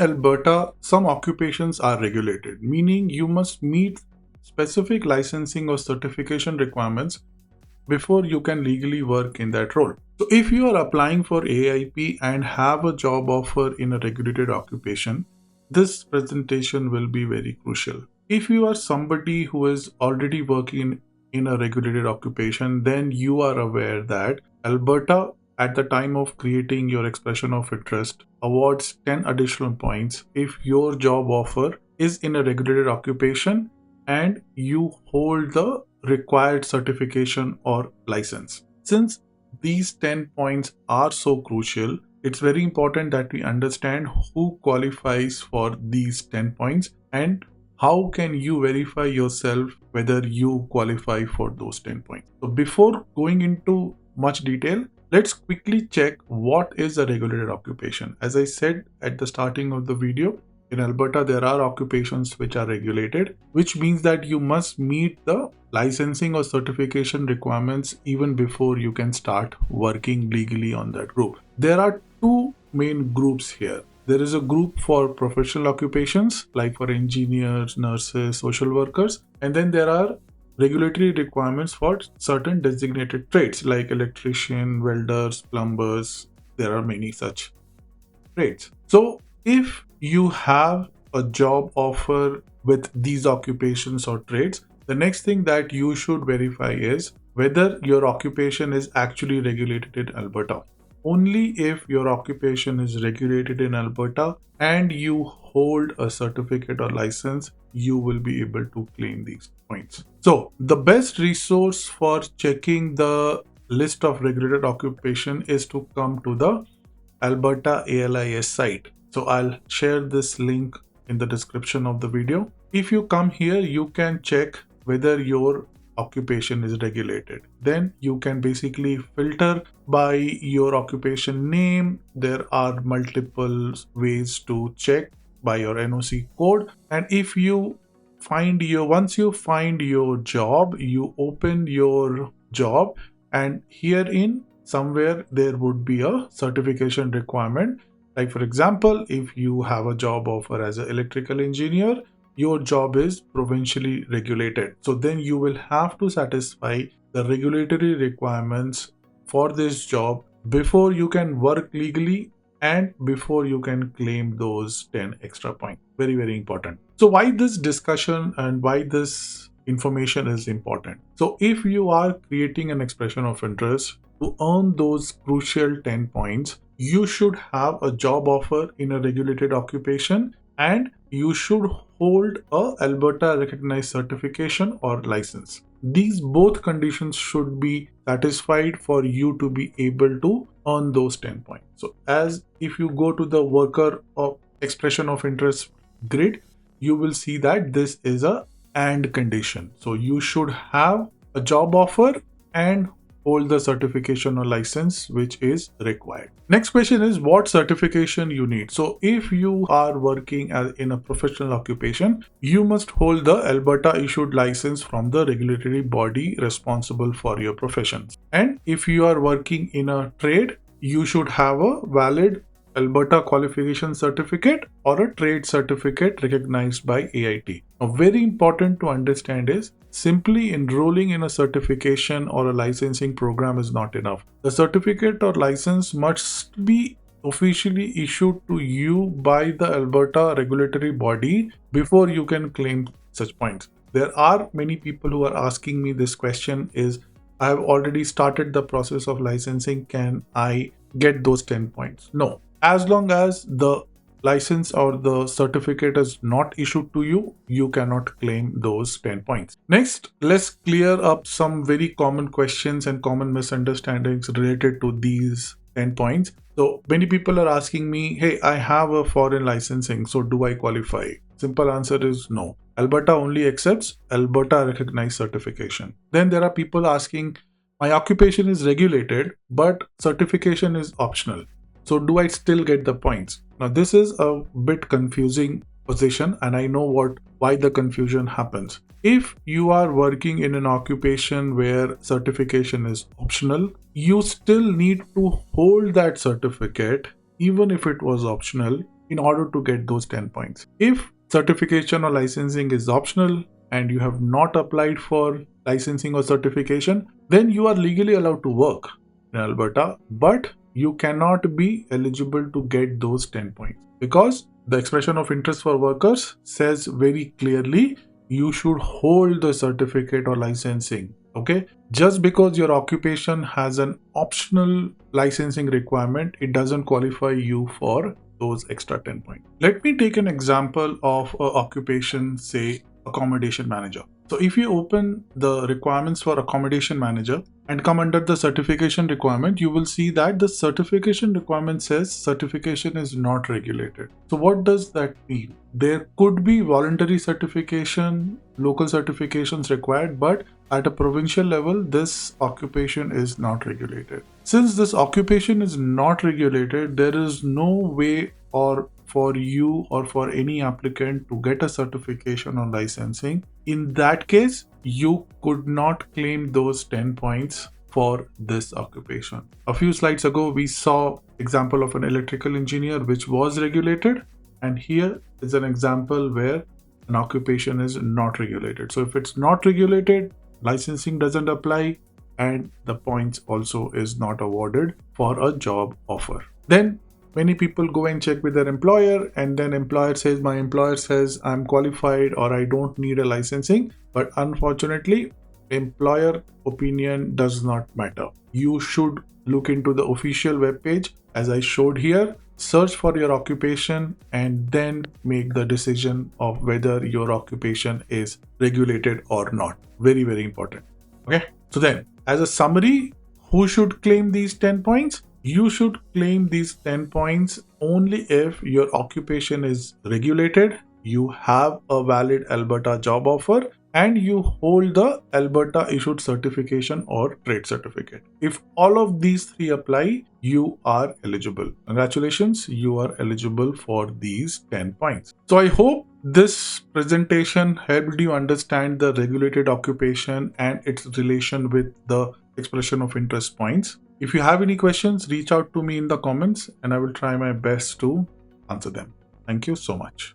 Alberta, some occupations are regulated, meaning you must meet specific licensing or certification requirements before you can legally work in that role. So if you are applying for AAIP and have a job offer in a regulated occupation, this presentation will be very crucial. If you are somebody who is already working in a regulated occupation, then you are aware that Alberta, at the time of creating your expression of interest, awards 10 additional points if your job offer is in a regulated occupation and you hold the required certification or license. Since these 10 points are so crucial, it's very important that we understand who qualifies for these 10 points and how can you verify yourself whether you qualify for those 10 points. So before going into much detail, let's quickly check what is a regulated occupation. As I said at the starting of the video, in Alberta, there are occupations which are regulated, which means that you must meet the licensing or certification requirements even before you can start working legally on that group. There are two main groups here. There is a group for professional occupations, like for engineers, nurses, social workers, and then there are regulatory requirements for certain designated trades like electrician, welders, plumbers. There are many such trades. So if you have a job offer with these occupations or trades, the next thing that you should verify is whether your occupation is actually regulated in Alberta. Only if your occupation is regulated in Alberta and you hold a certificate or license, you will be able to claim these points. So the best resource for checking the list of regulated occupation is to come to the Alberta ALIS site. So I'll share this link in the description of the video. If you come here, you can check whether your occupation is regulated. Then you can basically filter by your occupation name. There are multiple ways to check by your NOC code. And if you once you find your job, you open your job, and herein somewhere there would be a certification requirement. Like for example, if you have a job offer as an electrical engineer, your job is provincially regulated. So then you will have to satisfy the regulatory requirements for this job before you can work legally and before you can claim those 10 extra points. Very, very important. So why this discussion and why this information is important? So if you are creating an expression of interest to earn those crucial 10 points, you should have a job offer in a regulated occupation and you should hold a Alberta recognized certification or license. These both conditions should be satisfied for you to be able to earn those 10 points. So as if you go to the worker of expression of interest grid, you will see that this is a and condition. So you should have a job offer and hold the certification or license which is required. Next question is what certification you need. So if you are working in a professional occupation, you must hold the Alberta issued license from the regulatory body responsible for your profession. And if you are working in a trade, you should have a valid Alberta qualification certificate or a trade certificate recognized by AIT. Now, very important to understand is simply enrolling in a certification or a licensing program is not enough. The certificate or license must be officially issued to you by the Alberta regulatory body before you can claim such points. There are many people who are asking me this question is, I have already started the process of licensing, can I get those 10 points? No. As long as the license or the certificate is not issued to you, you cannot claim those 10 points. Next, let's clear up some very common questions and common misunderstandings related to these 10 points. So many people are asking me, hey, I have a foreign licensing, so do I qualify? Simple answer is no. Alberta only accepts Alberta recognized certification. Then there are people asking, my occupation is regulated, but certification is optional. So do I still get the points? Now this is a bit confusing position and I know why the confusion happens. If you are working in an occupation where certification is optional, you still need to hold that certificate even if it was optional in order to get those 10 points. If certification or licensing is optional and you have not applied for licensing or certification, then you are legally allowed to work in Alberta, but you cannot be eligible to get those 10 points because the expression of interest for workers says very clearly you should hold the certificate or licensing. Okay, just because your occupation has an optional licensing requirement, it doesn't qualify you for those extra 10 points. Let me take an example of an occupation, say accommodation manager. So if you open the requirements for accommodation manager and come under the certification requirement, you will see that the certification requirement says certification is not regulated. So what does that mean? There could be voluntary certification, local certifications required, but at a provincial level, this occupation is not regulated. Since this occupation is not regulated, there is no way or for you or for any applicant to get a certification or licensing. In that case, you could not claim those 10 points for this occupation. A few slides ago, we saw example of an electrical engineer which was regulated, and here is an example where an occupation is not regulated. So if it's not regulated, licensing doesn't apply and the points also is not awarded for a job offer. Then many people go and check with their employer, and then my employer says I'm qualified or I don't need a licensing. But unfortunately, employer opinion does not matter. You should look into the official webpage as I showed here, search for your occupation and then make the decision of whether your occupation is regulated or not. Very, very important. Okay. So then as a summary, who should claim these 10 points? You should claim these 10 points only if your occupation is regulated, you have a valid Alberta job offer, and you hold the Alberta issued certification or trade certificate. If all of these three apply, you are eligible. Congratulations, you are eligible for these 10 points. So I hope this presentation helped you understand the regulated occupation and its relation with the expression of interest points. If you have any questions, reach out to me in the comments and I will try my best to answer them. Thank you so much.